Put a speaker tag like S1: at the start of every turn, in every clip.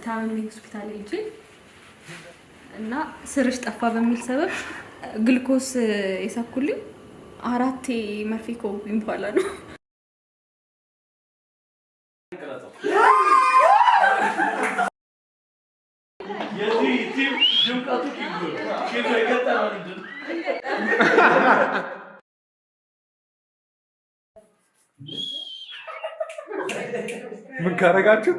S1: ታምሜ ሆስፒታል ሄጄ እና ስርሽ ጠፋ በሚል ሰበብ ግልኮስ የሰኩልኝ 4 መርፌ ከወጉኝ በኋላ ነው።
S2: ምን ካረጋችሁ?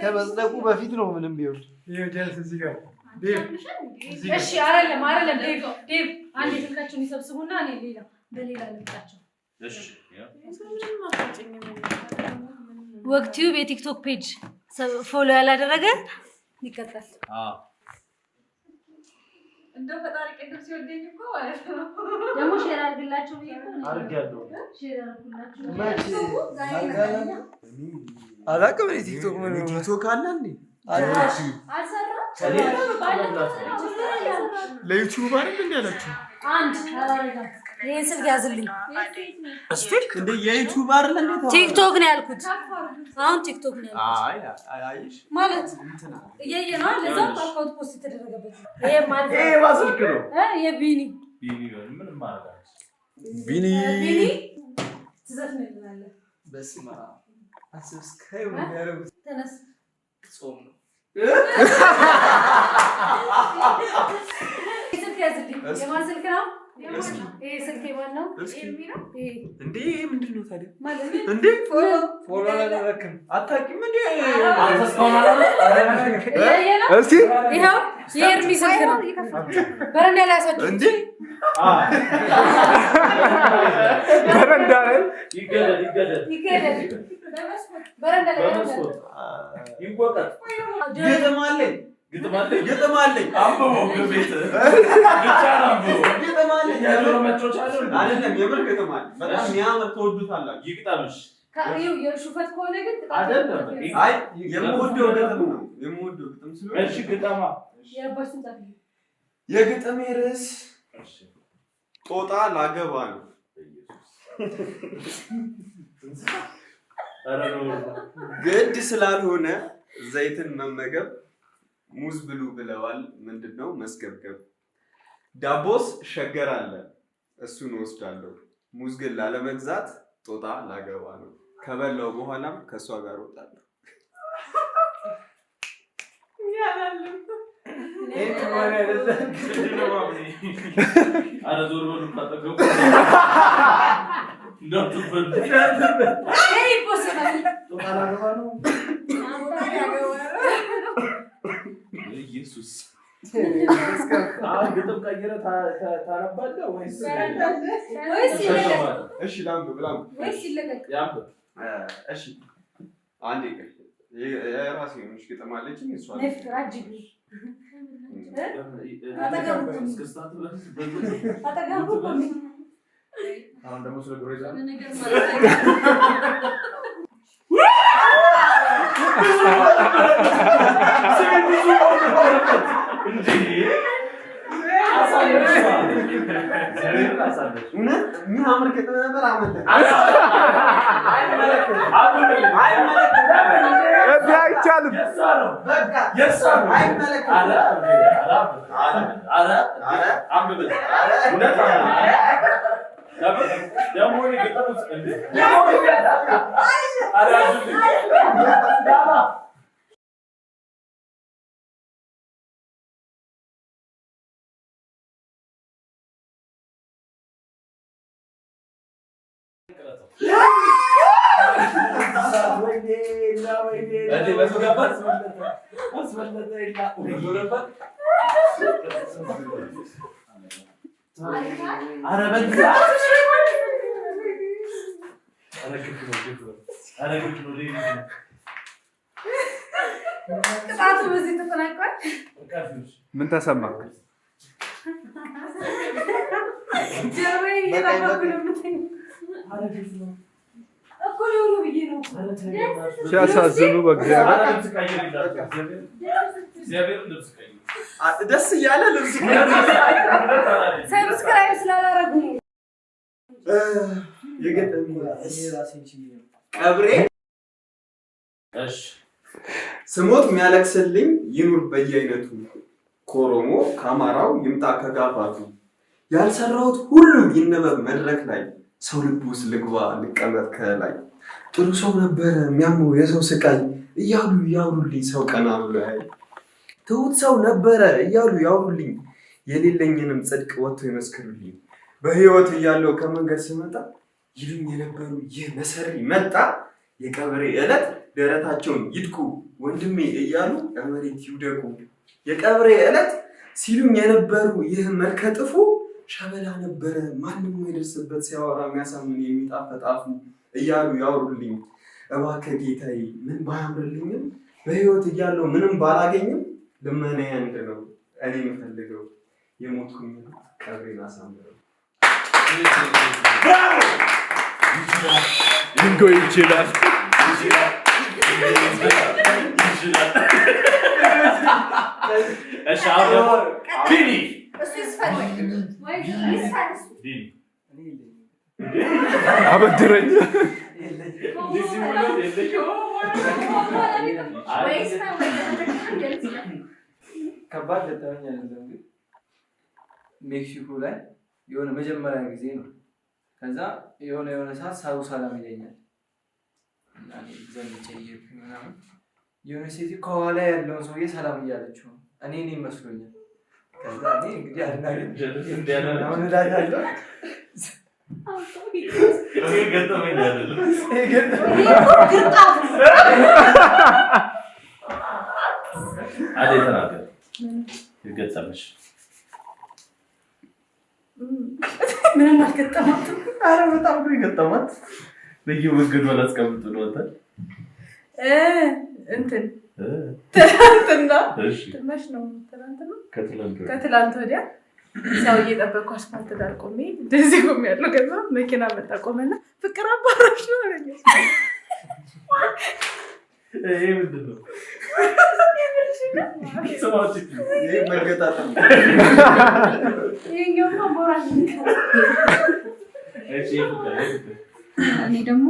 S3: ከመጽደቁ በፊት ነው ምንም ቢሆን
S4: እሺ አይደለም ዴቭ አንዴ ስልካቸውን ይሰብስቡና እኔ በሌላ ልምጣቸው። እሺ ወቅቲው የቲክቶክ ፔጅ ፎሎ ያላደረገ ይቀጣል። እንደው ፈጣሪ ቅዱስ ሲወደኝ እኮ ማለት ነው ደግሞ ሼር አድርግላችሁ
S3: አድርጋለሁ።
S4: ሼር አድርጉላችሁ
S3: አላውቅም። ቲክቶክ ምን ቲክቶክ አለ እንዴ? ለዩቲዩብ አይደል እንዴ ያላችሁ?
S4: አንድ አላረጋት ይሄን ስልክ ያዝልኝ
S3: እስቲ እንዴ የዩቲዩብ አይደል እንዴ?
S4: ቲክቶክ ነው ያልኩት። አሁን ቲክቶክ ነው ያልኩት።
S3: አይሽ
S4: ማለት እየየና ለዛ አካውንት ፖስት ተደረገበት። ይሄ ማለት
S3: ይሄ ማስልክ ነው
S4: የቢኒ
S5: ምንም ማለት
S3: ቢኒ
S4: ትዘፍንልናለህ።
S3: በስማ አሰብስክራይብ ያደርጉት
S4: ተነስ
S3: ጾም ነው።
S4: ስልክ ያዝልኝ። የማን ስልክ ነው? ይሄ ስልክ የማን ነው?
S3: እንዴ ምንድን ነው ታዲያ?
S4: ማለት
S3: እንዴ ፎሎ አላደረክም? አታውቂም እንዴ?
S4: እስቲ ይሄው የኤርሚ ስልክ ነው። በረንዳ ላይ ያሳችሁ
S3: እንዴ
S2: በረንዳ ላይ
S5: ይገደል
S4: በረንዳ ላይ
S5: ይወቀጥ
S3: ግጥም አለኝ አንብቦ በቤት ብቻ አንብቦ ግጥም አለኝ ያለው መጮች አይደለም የምር ግጥም አለ። በጣም የሚያምር ተወዱታላችሁ።
S5: ይግጣምሽ
S4: ካሪው የሹፈት ከሆነ ግን
S5: አይደለም።
S3: አይ የምወደው ግጥም ነው የምወደው ግጥም ስለሆነ
S5: እሺ ግጠማ
S4: የአባሽን ጻፍ
S3: የግጥሜ ርዕስ ጦጣ ላገባ ነው። ግድ ስላልሆነ ዘይትን መመገብ ሙዝ ብሉ ብለዋል። ምንድነው መስገብገብ? ዳቦስ ሸገር አለ እሱን ወስዳለሁ። ሙዝ ግን ላለመግዛት ጦጣ ላገባ ነው። ከበላው በኋላም ከሷ ጋር ወጣለሁ።
S5: ኢየሱስ ግጥም ቀይረ ታነባለህ ወይስ
S3: እሺ ላምብ
S4: ወይስ ይለቀቅ?
S3: እሺ አንዴ የራሴ የሆነች ግጥም አለችኝ። እሷ
S5: አሁን ደግሞ ስለ ግሮይዛ
S3: የሚያምር ግጥም ነበር።
S2: አይቻልም።
S4: ቅጣቱ በዚህ ተጠናቋል።
S2: ምን ተሰማ? ሲያሳዝኑ
S3: ደስ እያለ ልብስ
S4: ሰብስክራይብ ስላላረጉ
S3: ቀብሬ ስሞት የሚያለቅስልኝ ይኑር በየአይነቱ ከኦሮሞ ከአማራው ይምጣ ከጋፋቱ ያልሰራሁት ሁሉ ይነበብ መድረክ ላይ ሰው ልብ ውስጥ ልግባ ልቀመጥ ከላይ ጥሩ ሰው ነበረ የሚያመው የሰው ስቃይ እያሉ ያውሩልኝ ሰው ቀና ብሎ ያይ ትሁት ሰው ነበረ እያሉ ያውሩልኝ የሌለኝንም ጽድቅ ወጥቶ ይመስክሩልኝ በህይወት እያለው ከመንገድ ስመጣ ይሉኝ የነበሩ ይህ መሰሪ መጣ የቀብሬ ዕለት ደረታቸውን ይድቁ ወንድሜ እያሉ ለመሬት ይውደቁ የቀብሬ ዕለት ሲሉኝ የነበሩ ይህ መልከ ጥፉ ሸበላ ነበረ ማንም የደርስበት ሲያወራ የሚያሳምን የሚጣፍጥ አፉ እያሉ ያወሩልኝ እባክህ ጌታዬ ምን ባያምርልኝም በህይወት እያለው ምንም ባላገኝም ልመናዬ አንድ ነው እኔ የምፈልገው የሞትኩኝ ቀብሬን አሳምረው
S2: ሊንጎ ይችላል አበድረኝ
S6: ከባድ ገጠመኝ አይደለም ግን ሜክሲኮ ላይ የሆነ መጀመሪያ ጊዜ ነው ከዛ የሆነ ሰዓት ሳው ሰላም ይለኛል እና ዘንጬ ምናምን የሆነ ሴት ከኋላ ያለውን ሰውዬ ሰላም እያለችው እኔ መስሎኛል ከዛ እኔ እንግዲህ አሁን እላታለሁ
S5: ገጠመኝ አይደለም ተናገር ይገጠመሽ
S4: ምንም አልገጠማትም
S5: ኧረ በጣም ነው የገጠማት በየወገዱ አላስቀምጡ ነው
S4: እንትን ትናንትና መች ነው ከትላንት ወዲያ ሰው እየጠበቅኩ አስፋልት ዳር ቆሜ እንደዚህ ቆሜ ያለው ከዛ መኪና መጣ ቆመና ፍቅር አባራሽ ነው አለኝ
S5: ይሄ ምንድን ነው
S3: ይሄ መገጣጠም
S4: ይሄኛውማ ቦራሽ
S1: እኔ ደግሞ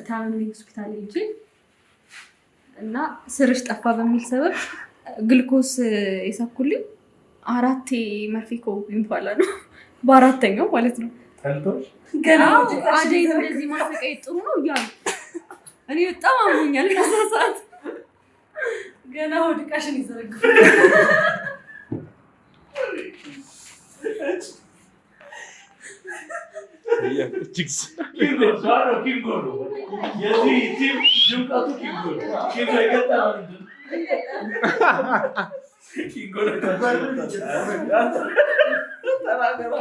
S1: ታምሜ ሆስፒታል ሄጄ እና ስርሽ ጠፋ በሚል ሰበብ ግልኮስ የሳኩልኝ 4 መርፌ ከወጉኝ በኋላ ነው በአራተኛው ማለት ነው ገና አደይ እንደዚህ ማሰቃየት ጥሩ ነው እያሉ እኔ በጣም አሞኛል ከዛ ሰዓት
S4: ገና ወድቃሽን ይዘረግፉ
S5: ኪንጎ ነው የዚህ ቲም ጅምቀቱ ኪንጎ ነው ኪንጎ የገጠመው ኪንጎ ነው ተናገራ